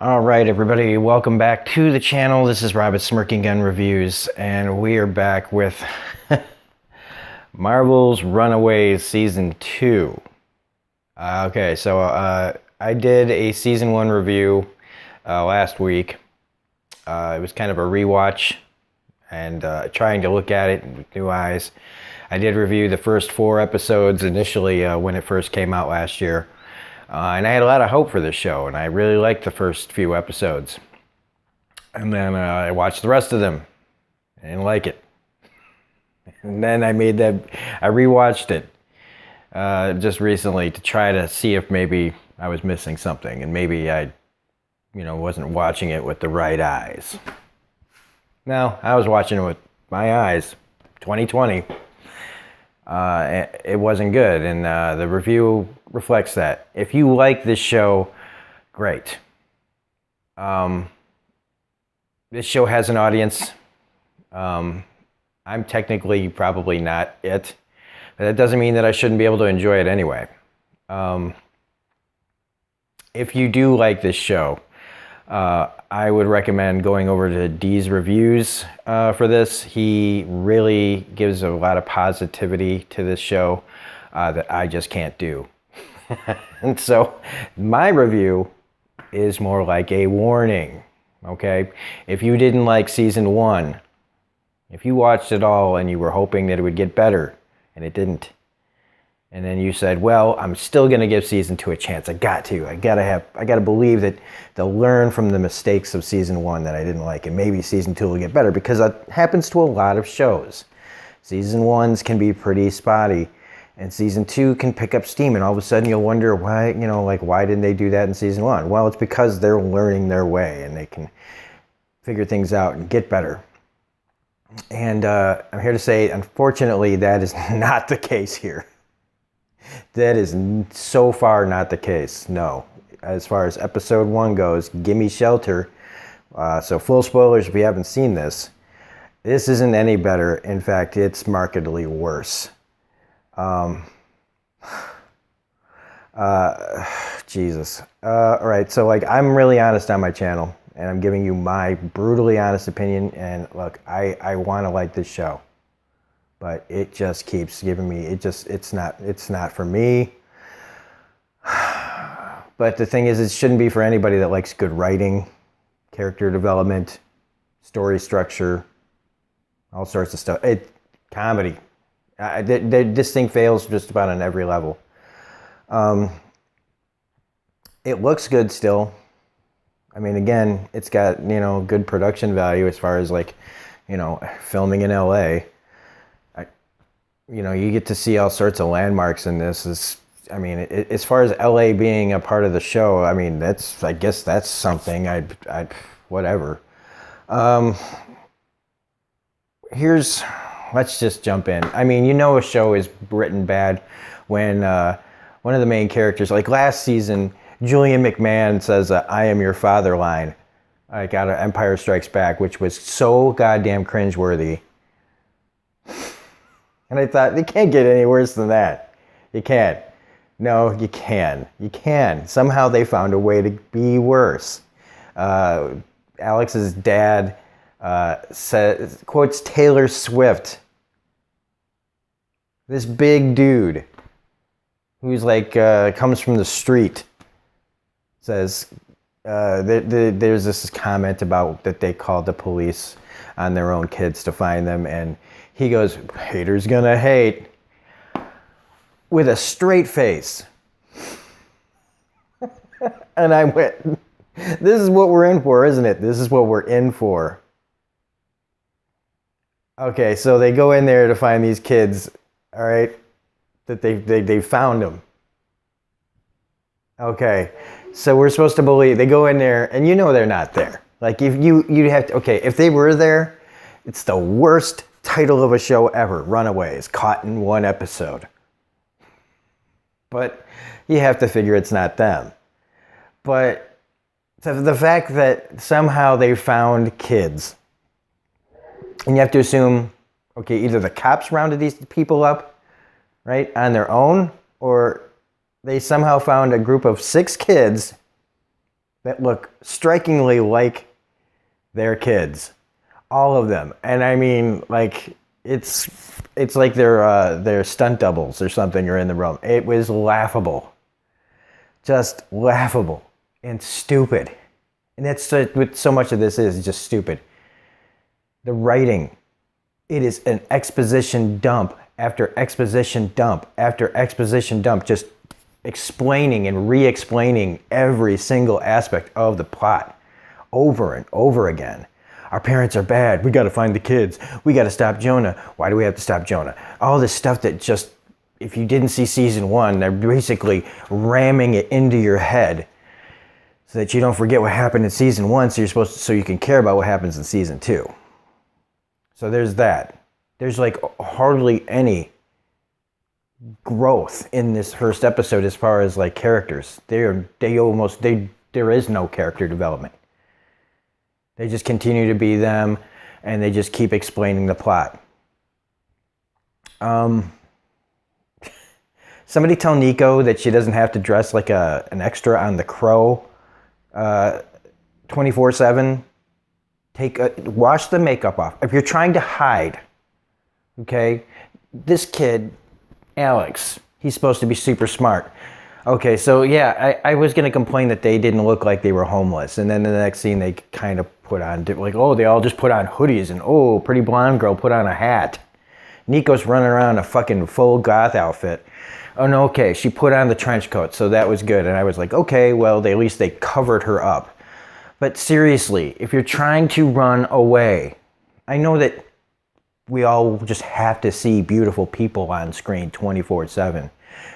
All right, everybody, welcome back to the channel. This is Rob at Smirking Gun Reviews, and we are back with Marvel's Runaways Season 2. I did a Season 1 review last week. It was kind of a rewatch and trying to look at it with new eyes. I did review the first 4 episodes initially when it first came out last year. And I had a lot of hope for this show, and I really liked the first few episodes. And then I watched the rest of them. I didn't like it. And then I rewatched it just recently to try to see if maybe I was missing something, and maybe I, wasn't watching it with the right eyes. No, I was watching it with my eyes. 2020. It wasn't good, and the review reflects that. If you like this show, great. This show has an audience. I'm technically probably not it, but that doesn't mean that I shouldn't be able to enjoy it anyway. If you do like this show, I would recommend going over to Dee's reviews for this. He really gives a lot of positivity to this show that I just can't do. And so my review is more like a warning, okay? If you didn't like Season 1, if you watched it all and you were hoping that it would get better, and it didn't, and then you said, well, I'm still going to give Season 2 a chance. I got to believe that they'll learn from the mistakes of Season 1 that I didn't like, and maybe Season 2 will get better, because that happens to a lot of shows. Season 1s can be pretty spotty, and Season 2 can pick up steam, and all of a sudden you'll wonder why, why didn't they do that in Season 1? Well, it's because they're learning their way, and they can figure things out and get better. And I'm here to say, unfortunately, that is not the case here. That is so far not the case, no. As far as Episode 1 goes, Gimme Shelter, so full spoilers if you haven't seen this, this isn't any better. In fact, it's markedly worse. Jesus. Alright, so I'm really honest on my channel, and I'm giving you my brutally honest opinion, and look, I want to like this show. But it just keeps giving me, it's not for me. But the thing is, it shouldn't be for anybody that likes good writing, character development, story structure, all sorts of stuff. Comedy. This thing fails just about on every level. It looks good still. I mean, again, it's got, good production value as far as filming in LA. You get to see all sorts of landmarks in this. As far as LA being a part of the show, I guess that's something. Whatever. Let's just jump in. A show is written bad when one of the main characters, like last season, Julian McMahon says, "I am your father" line, out of Empire Strikes Back, which was so goddamn cringeworthy. And I thought, they can't get any worse than that. You can't. No, you can. You can. Somehow they found a way to be worse. Alex's dad quotes Taylor Swift. This big dude who's comes from the street says, there's this comment about that they called the police on their own kids to find them, and he goes, "Haters gonna hate," with a straight face. And I went, this is what we're in for, isn't it? This is what we're in for. Okay, so they go in there to find these kids, all right, that they found them. Okay, so we're supposed to believe, they go in there, and they're not there. If you'd have to, okay, if they were there, it's the worst title of a show ever, Runaways, caught in one episode. But you have to figure it's not them. But the fact that somehow they found kids, and you have to assume, okay, either the cops rounded these people up, right, on their own, or they somehow found a group of 6 kids that look strikingly like their kids. All of them. And I mean, like, it's like they're stunt doubles or something are in the room. It was laughable. Just laughable and stupid. And that's what so much of this is just stupid. The writing, it is an exposition dump after exposition dump after exposition dump, just explaining and re-explaining every single aspect of the plot over and over again. Our parents are bad. We got to find the kids. We got to stop Jonah. Why do we have to stop Jonah? All this stuff that just, if you didn't see season 1, they're basically ramming it into your head so that you don't forget what happened in season 1, so you can care about what happens in season 2. So there's that. There's like hardly any growth in this first episode as far as like characters. There is no character development. They just continue to be them, and they just keep explaining the plot. Somebody tell Nico that she doesn't have to dress like an extra on The Crow 24/7. Wash the makeup off. If you're trying to hide, okay, this kid, Alex, he's supposed to be super smart. Okay, so yeah, I was going to complain that they didn't look like they were homeless. And then the next scene, they kind of put on, like, oh, they all just put on hoodies. And, oh, pretty blonde girl put on a hat. Nico's running around in a fucking full goth outfit. Oh, no, okay, she put on the trench coat, so that was good. And I was like, okay, well, at least they covered her up. But seriously, if you're trying to run away, I know that we all just have to see beautiful people on screen 24/7.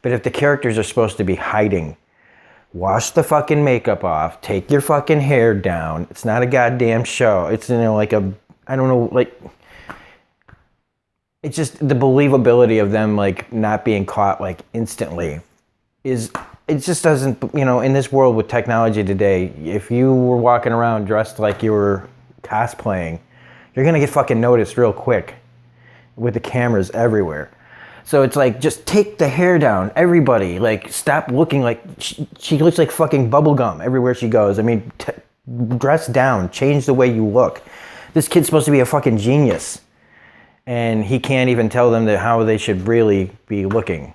But if the characters are supposed to be hiding, wash the fucking makeup off, take your fucking hair down. It's not a goddamn show. It's, like I don't know, like, it's just the believability of them, like, not being caught, like, instantly it just doesn't, in this world with technology today, if you were walking around dressed like you were cosplaying, you're going to get fucking noticed real quick with the cameras everywhere. So it's like, just take the hair down, everybody. Like, stop looking like, she looks like fucking bubblegum everywhere she goes. I mean, dress down, change the way you look. This kid's supposed to be a fucking genius. And he can't even tell them how they should really be looking.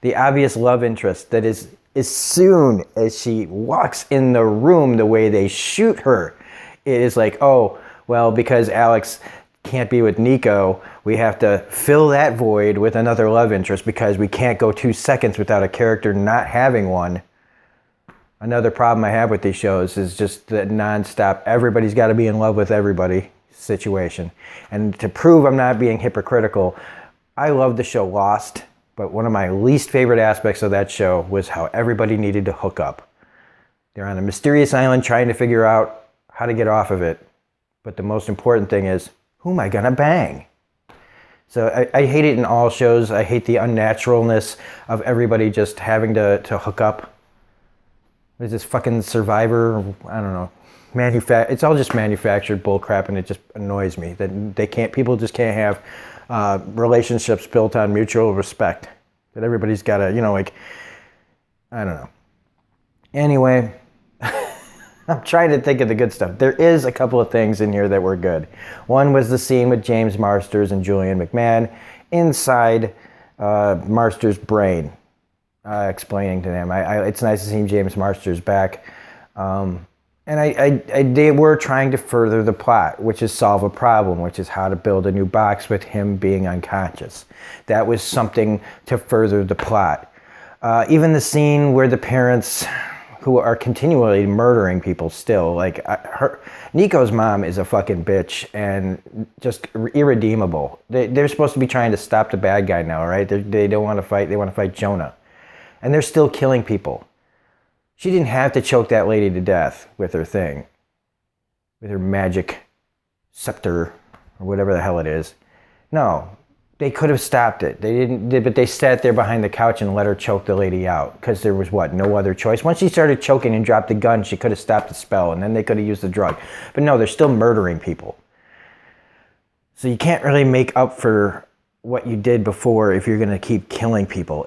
The obvious love interest that is, as soon as she walks in the room, the way they shoot her, it is like, oh, well, because Alex can't be with Nico, we have to fill that void with another love interest because we can't go 2 seconds without a character not having one. Another problem I have with these shows is just the nonstop, everybody's got to be in love with everybody situation. And to prove I'm not being hypocritical, I love the show Lost, but one of my least favorite aspects of that show was how everybody needed to hook up. They're on a mysterious island trying to figure out how to get off of it. But the most important thing is, who am I gonna bang? So I hate it in all shows. I hate the unnaturalness of everybody just having to hook up. What is this, fucking Survivor? I don't know. It's all just manufactured bullcrap, and it just annoys me that people just can't have relationships built on mutual respect. That everybody's gotta, like, I don't know. Anyway, I'm trying to think of the good stuff. There is a couple of things in here that were good. One was the scene with James Marsters and Julian McMahon inside Marsters' brain, explaining to them. It's nice to see James Marsters back. And they were trying to further the plot, which is solve a problem, which is how to build a new box with him being unconscious. That was something to further the plot. Even the scene where the parents, who are continually murdering people still, like Nico's mom is a fucking bitch and just irredeemable. They're supposed to be trying to stop the bad guy now, right? They don't want to fight. They want to fight Jonah. And they're still killing people. She didn't have to choke that lady to death with her thing. With her magic scepter or whatever the hell it is. No, they could have stopped it. They didn't, but they sat there behind the couch and let her choke the lady out because there was no other choice. Once she started choking and dropped the gun, she could have stopped the spell and then they could have used the drug. But no, they're still murdering people. So you can't really make up for what you did before if you're going to keep killing people.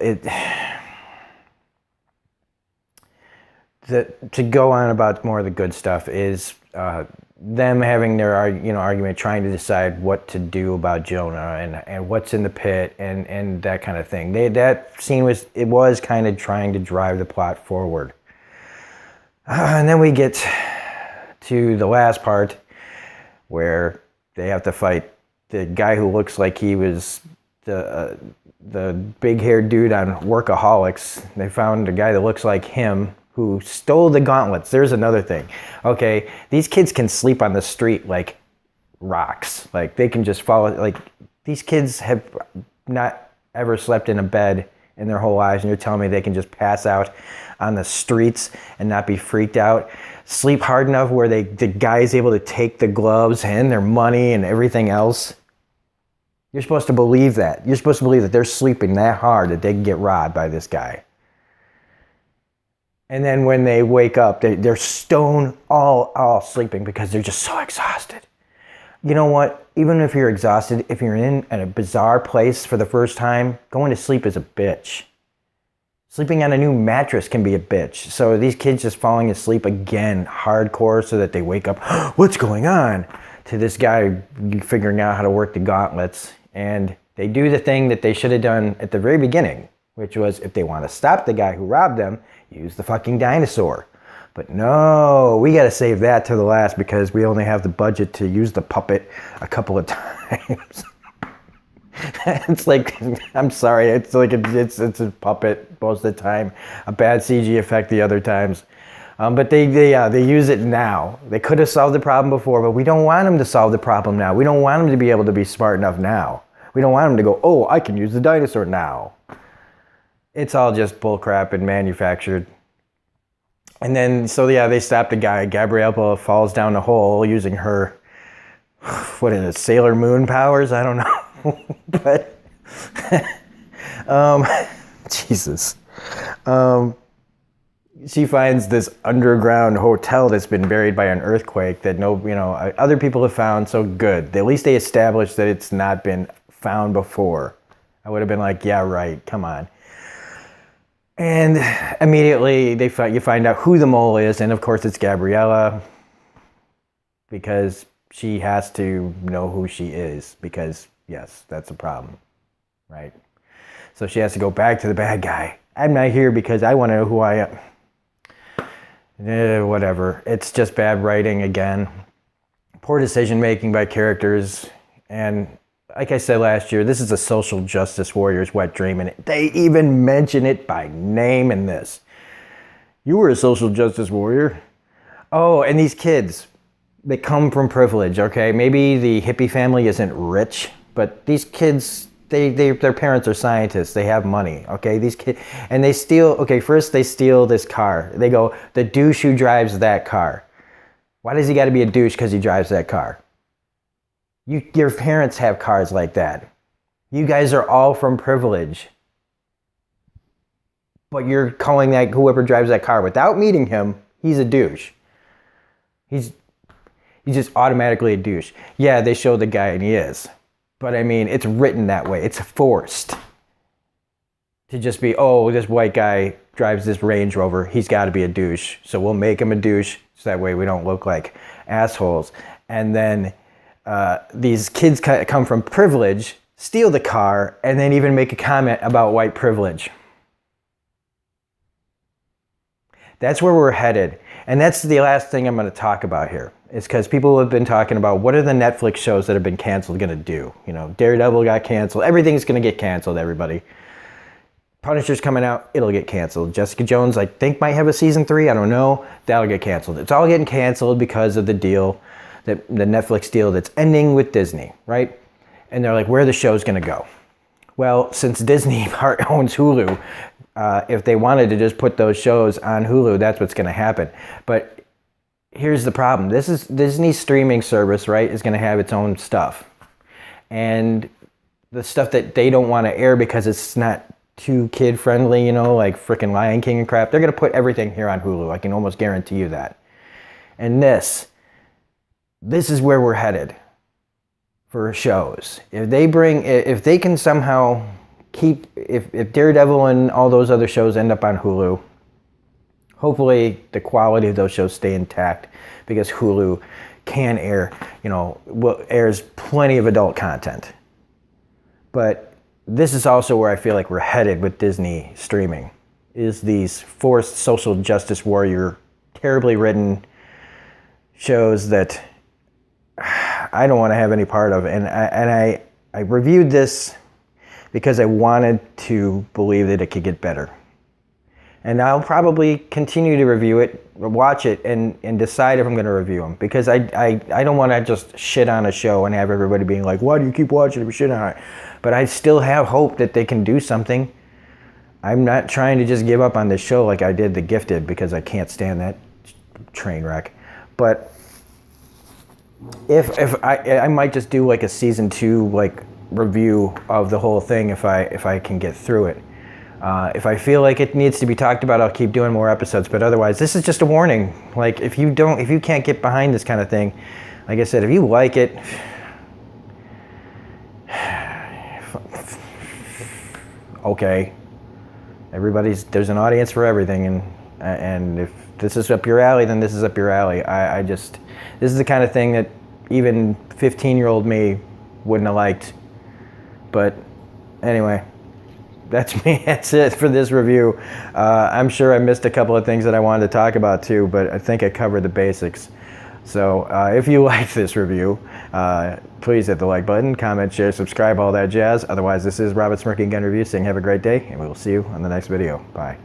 to go on about more of the good stuff is them having their argument, trying to decide what to do about Jonah and what's in the pit and that kind of thing. That scene was kind of trying to drive the plot forward. And then we get to the last part where they have to fight the guy who looks like he was the big-haired dude on Workaholics. They found a guy that looks like him who stole the gauntlets. There's another thing. Okay, these kids can sleep on the street like rocks. Like, they can just follow. Like, these kids have not ever slept in a bed in their whole lives, and you're telling me they can just pass out on the streets and not be freaked out? Sleep hard enough where the guy's able to take the gloves and their money and everything else? You're supposed to believe that. You're supposed to believe that they're sleeping that hard that they can get robbed by this guy. And then when they wake up, they're stone all sleeping because they're just so exhausted. You know what? Even if you're exhausted, if you're in a bizarre place for the first time, going to sleep is a bitch. Sleeping on a new mattress can be a bitch. So these kids just falling asleep again, hardcore, so that they wake up, what's going on? To this guy figuring out how to work the gauntlets. And they do the thing that they should have done at the very beginning, which was, if they want to stop the guy who robbed them, use the fucking dinosaur. But no, we got to save that to the last because we only have the budget to use the puppet a couple of times. It's like, I'm sorry, it's like it's a puppet most of the time, a bad CG effect the other times. But they use it now. They could have solved the problem before, but we don't want them to solve the problem now. We don't want them to be able to be smart enough now. We don't want them to go, oh, I can use the dinosaur now. It's all just bullcrap and manufactured. And then, so yeah, they stop the guy. Gabriella falls down the hole using her, what is it, Sailor Moon powers? I don't know. But, Jesus. She finds this underground hotel that's been buried by an earthquake that other people have found, so good. At least they established that it's not been found before. I would have been like, yeah, right, come on. And immediately you find out who the mole is, and of course it's Gabriella, because she has to know who she is, because yes, that's a problem, right? So she has to go back to the bad guy. I'm not here because I want to know who I am. Whatever. It's just bad writing again. Poor decision making by characters. And like I said last year, this is a social justice warrior's wet dream, and they even mention it by name in this. You were a social justice warrior. Oh, and these kids, they come from privilege, okay? Maybe the hippie family isn't rich, but these kids, their parents are scientists. They have money, okay? These kids, and they steal, okay, first they steal this car. They go, the douche who drives that car. Why does he got to be a douche because he drives that car? Your parents have cars like that. You guys are all from privilege. But you're calling that whoever drives that car, without meeting him, he's a douche. He's just automatically a douche. Yeah, they show the guy and he is. But I mean, it's written that way. It's forced to just be, oh, this white guy drives this Range Rover. He's got to be a douche. So we'll make him a douche so that way we don't look like assholes. And then these kids come from privilege, steal the car, and then even make a comment about white privilege. That's where we're headed. And that's the last thing I'm going to talk about here. Is because people have been talking about what are the Netflix shows that have been canceled going to do. You know, Daredevil got canceled. Everything's going to get canceled, everybody. Punisher's coming out. It'll get canceled. Jessica Jones, I think, might have a season 3. I don't know. That'll get canceled. It's all getting canceled because of the deal, the Netflix deal that's ending with Disney, right? And they're like, where are the shows going to go? Well, since Disney owns Hulu, if they wanted to just put those shows on Hulu, that's what's going to happen. But here's the problem. This is Disney's streaming service, right, is going to have its own stuff. And the stuff that they don't want to air because it's not too kid-friendly, like frickin' Lion King and crap, they're going to put everything here on Hulu. I can almost guarantee you that. And this is where we're headed for shows. If they can somehow keep, if Daredevil and all those other shows end up on Hulu, Hopefully the quality of those shows stay intact, because Hulu can air, airs plenty of adult content. But this is also where I feel like we're headed with Disney streaming, is these forced social justice warrior, terribly written shows that I don't want to have any part of. And I reviewed this because I wanted to believe that it could get better. And I'll probably continue to review it, watch it, and decide if I'm going to review them. Because I don't want to just shit on a show and have everybody being like, why do you keep watching it? We shit on it. But I still have hope that they can do something. I'm not trying to just give up on this show like I did The Gifted, because I can't stand that train wreck. But if I might just do like a season 2 like review of the whole thing if I can get through it. If I feel like it needs to be talked about, I'll keep doing more episodes. But otherwise, this is just a warning. Like, if you can't get behind this kind of thing, like I said, if you like it, okay. There's an audience for everything, and if this is up your alley, then this is up your alley. This is the kind of thing that even 15-year-old me wouldn't have liked. But anyway, that's me. That's it for this review. I'm sure I missed a couple of things that I wanted to talk about too, but I think I covered the basics. So if you like this review, please hit the like button, comment, share, subscribe, all that jazz. Otherwise, this is Robert Smirking Gun Review saying have a great day, and we will see you on the next video. Bye.